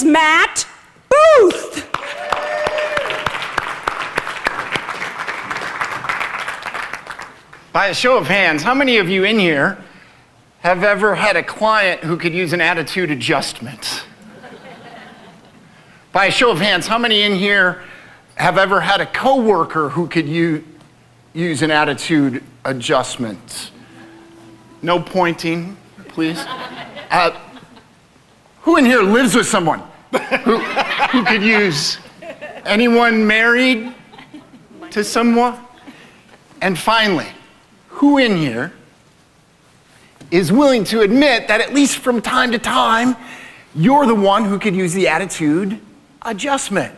Matt Booth. By a show of hands, how many of you in here have ever had a client who could use an attitude adjustment? By a show of hands, how many in here have ever had a coworker who could use an attitude adjustment? No pointing, please. Who in here lives with someone who could use? Anyone married to someone? And finally, who in here is willing to admit that at least from time to time, you're the one who could use the attitude adjustment?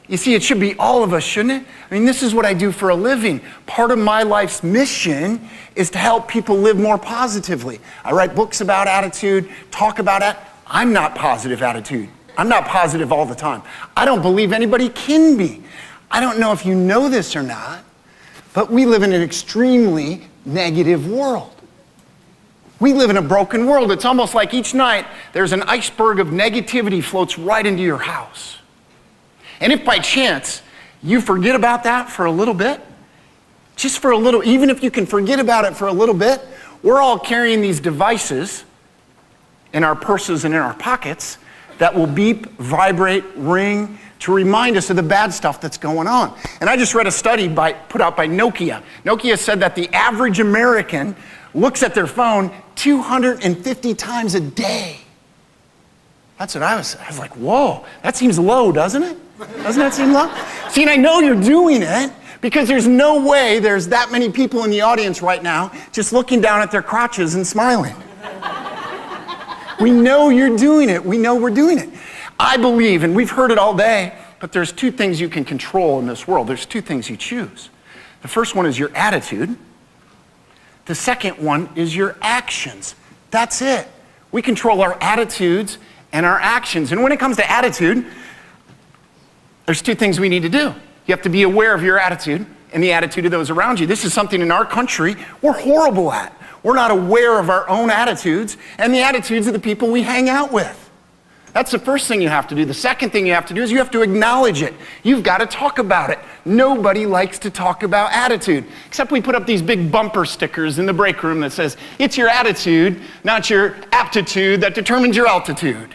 You see, it should be all of us, shouldn't it? I mean, this is what I do for a living. Part of my life's mission is to help people live more positively. I write books about attitude, talk about it. I'm not positive attitude. I'm not positive all the time. I don't believe anybody can be. I don't know if you know this or not, but we live in an extremely negative world. We live in a broken world. It's almost like each night there's an iceberg of negativity floats right into your house. And if by chance you forget about that for a little bit, just for a little, even if you can forget about it for a little bit, we're all carrying these devices in our purses and in our pockets that will beep, vibrate, ring, to remind us of the bad stuff that's going on. And I just read a study put out by Nokia. Nokia said that the average American looks at their phone 250 times a day. That's what I was like, whoa, that seems low, doesn't it? Doesn't that seem low? See, and I know you're doing it because there's no way there's that many people in the audience right now just looking down at their crotches and smiling. We know you're doing it. We know we're doing it. I believe, and we've heard it all day, but there's two things you can control in this world. There's two things you choose. The first one is your attitude. The second one is your actions. That's it. We control our attitudes and our actions. And when it comes to attitude, there's two things we need to do. You have to be aware of your attitude and the attitude of those around you. This is something in our country we're horrible at. We're not aware of our own attitudes and the attitudes of the people we hang out with. That's the first thing you have to do. The second thing you have to do is you have to acknowledge it. You've got to talk about it. Nobody likes to talk about attitude, except we put up these big bumper stickers in the break room that says, it's your attitude, not your aptitude, that determines your altitude.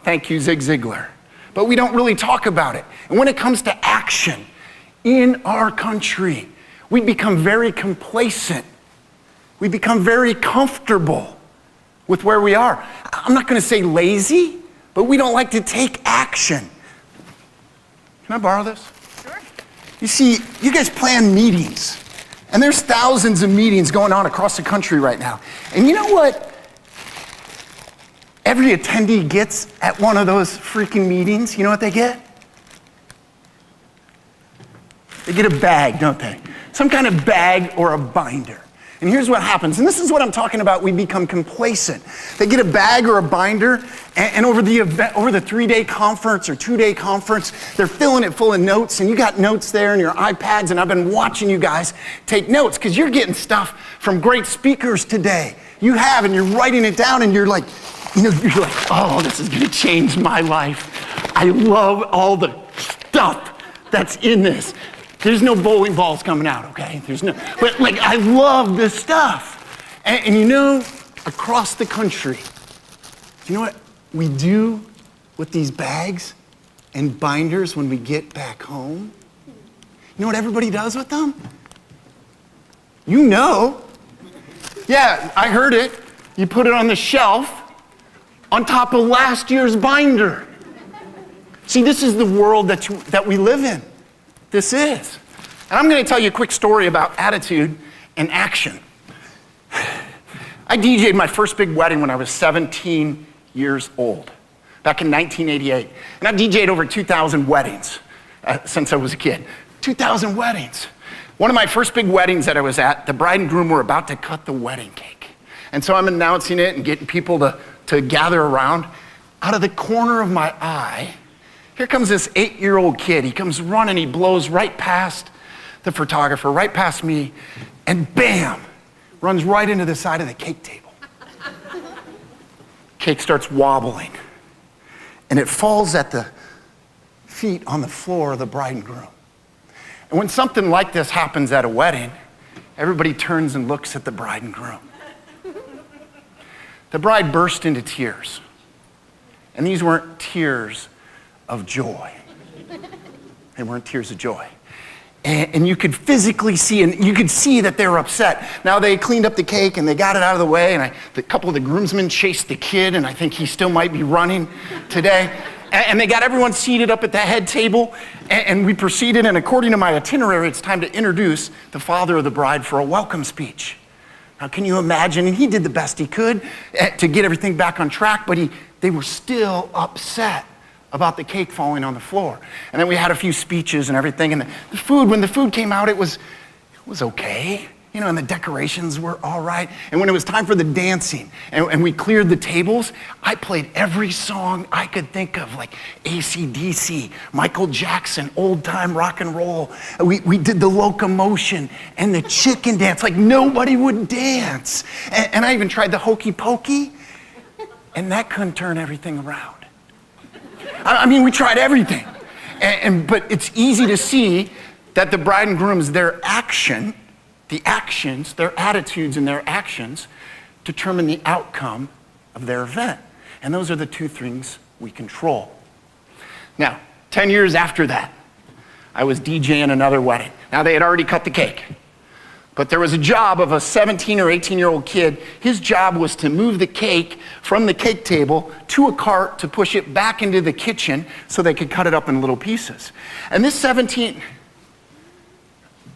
Thank you, Zig Ziglar. But we don't really talk about it. And when it comes to action in our country, we become very complacent. We become very comfortable with where we are. I'm not going to say lazy, but we don't like to take action. Can I borrow this? Sure. You see, you guys plan meetings, and there's thousands of meetings going on across the country right now. And you know what every attendee gets at one of those freaking meetings? You know what they get? They get a bag, don't they? Some kind of bag or a binder. And here's what happens, and this is what I'm talking about, we become complacent. They get a bag or a binder, and over the 3-day conference or 2-day conference, they're filling it full of notes, and you got notes there in your iPads, and I've been watching you guys take notes, because you're getting stuff from great speakers today. You have, and you're writing it down, and you're like, oh, this is gonna change my life. I love all the stuff that's in this. There's no bowling balls coming out, okay? But like, I love this stuff. And you know, across the country, do you know what we do with these bags and binders when we get back home? You know what everybody does with them? You know. Yeah, I heard it. You put it on the shelf on top of last year's binder. See, this is the world that we live in. This is. And I'm going to tell you a quick story about attitude and action. I DJ'd my first big wedding when I was 17 years old, back in 1988. And I've DJ'd over 2,000 weddings since I was a kid. 2,000 weddings. One of my first big weddings that I was at, the bride and groom were about to cut the wedding cake. And so I'm announcing it and getting people to gather around. Out of the corner of my eye, here comes this 8-year-old kid. He comes running, he blows right past the photographer, right past me, and bam, runs right into the side of the cake table. Cake starts wobbling. and it falls at the feet on the floor of the bride and groom. And when something like this happens at a wedding, everybody turns and looks at the bride and groom. The bride burst into tears. And these weren't tears of joy. They weren't tears of joy. And you could physically see, and you could see that they were upset. Now they cleaned up the cake and they got it out of the way, and a couple of the groomsmen chased the kid, and I think he still might be running today. And they got everyone seated up at the head table, and we proceeded, and according to my itinerary, it's time to introduce the father of the bride for a welcome speech. Now, can you imagine? And he did the best he could to get everything back on track, but they were still upset about the cake falling on the floor. And then we had a few speeches and everything, and the food, when the food came out, it was okay. You know, and the decorations were all right. And when it was time for the dancing, and we cleared the tables, I played every song I could think of, like AC/DC, Michael Jackson, old time rock and roll. We did the locomotion and the chicken dance, like nobody would dance. And I even tried the hokey pokey, and that couldn't turn everything around. I mean, we tried everything. But it's easy to see that the bride and groom's, their actions, their attitudes and their actions determine the outcome of their event. And those are the two things we control. Now, 10 years after that, I was DJing another wedding. Now, they had already cut the cake. But there was a job of a 17 or 18-year-old kid. His job was to move the cake from the cake table to a cart to push it back into the kitchen so they could cut it up in little pieces. And this 17,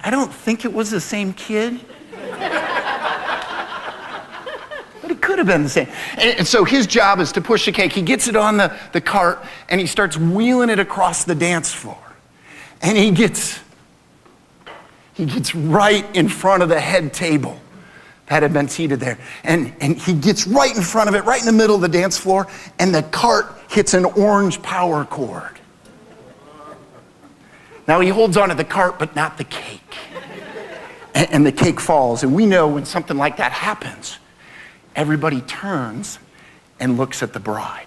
I don't think it was the same kid. But it could have been the same. And so his job is to push the cake. He gets it on the cart, and he starts wheeling it across the dance floor. And he gets right in front of the head table that had been seated there. And he gets right in front of it, right in the middle of the dance floor, and the cart hits an orange power cord. Now he holds onto the cart, but not the cake. And the cake falls. And we know when something like that happens, everybody turns and looks at the bride.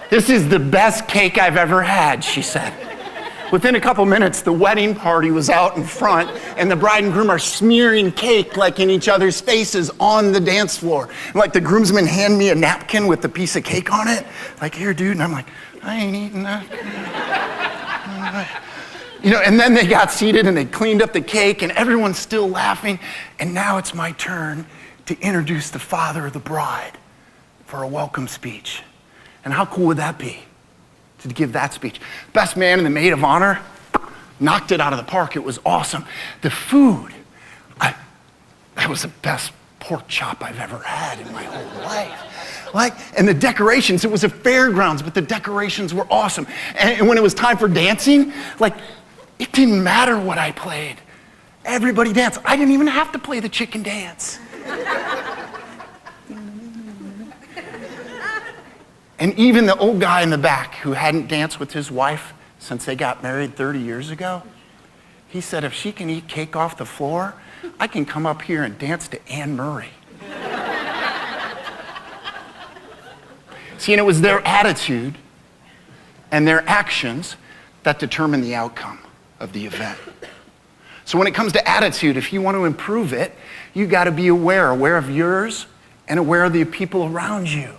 "This is the best cake I've ever had," she said. Within a couple minutes, the wedding party was out in front, and the bride and groom are smearing cake like in each other's faces on the dance floor. And like the groomsmen hand me a napkin with the piece of cake on it. Like, "Here, dude." And I'm like, "I ain't eating that." You know, and then they got seated and they cleaned up the cake, and everyone's still laughing. And now it's my turn to introduce the father of the bride for a welcome speech. And how cool would that be to give that speech? Best man and the maid of honor knocked it out of the park. It was awesome. The food, that was the best pork chop I've ever had in my whole life. And the decorations, it was a fairgrounds, but the decorations were awesome. And when it was time for dancing, it didn't matter what I played. Everybody danced. I didn't even have to play the chicken dance. And even the old guy in the back who hadn't danced with his wife since they got married 30 years ago, he said, "If she can eat cake off the floor, I can come up here and dance to Anne Murray." See, and it was their attitude and their actions that determine the outcome of the event. So when it comes to attitude, if you want to improve it, you got to be aware of yours and aware of the people around you.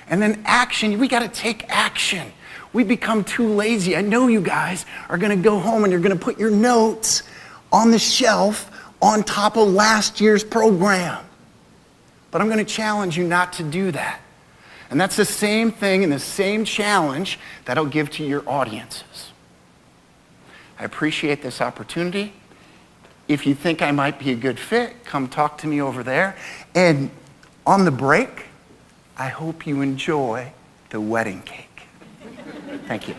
And then action, we got to take action. We become too lazy. I know you guys are going to go home and you're going to put your notes on the shelf on top of last year's program. But I'm going to challenge you not to do that. And that's the same thing and the same challenge that I'll give to your audiences. I appreciate this opportunity. If you think I might be a good fit, come talk to me over there. And on the break, I hope you enjoy the wedding cake. Thank you.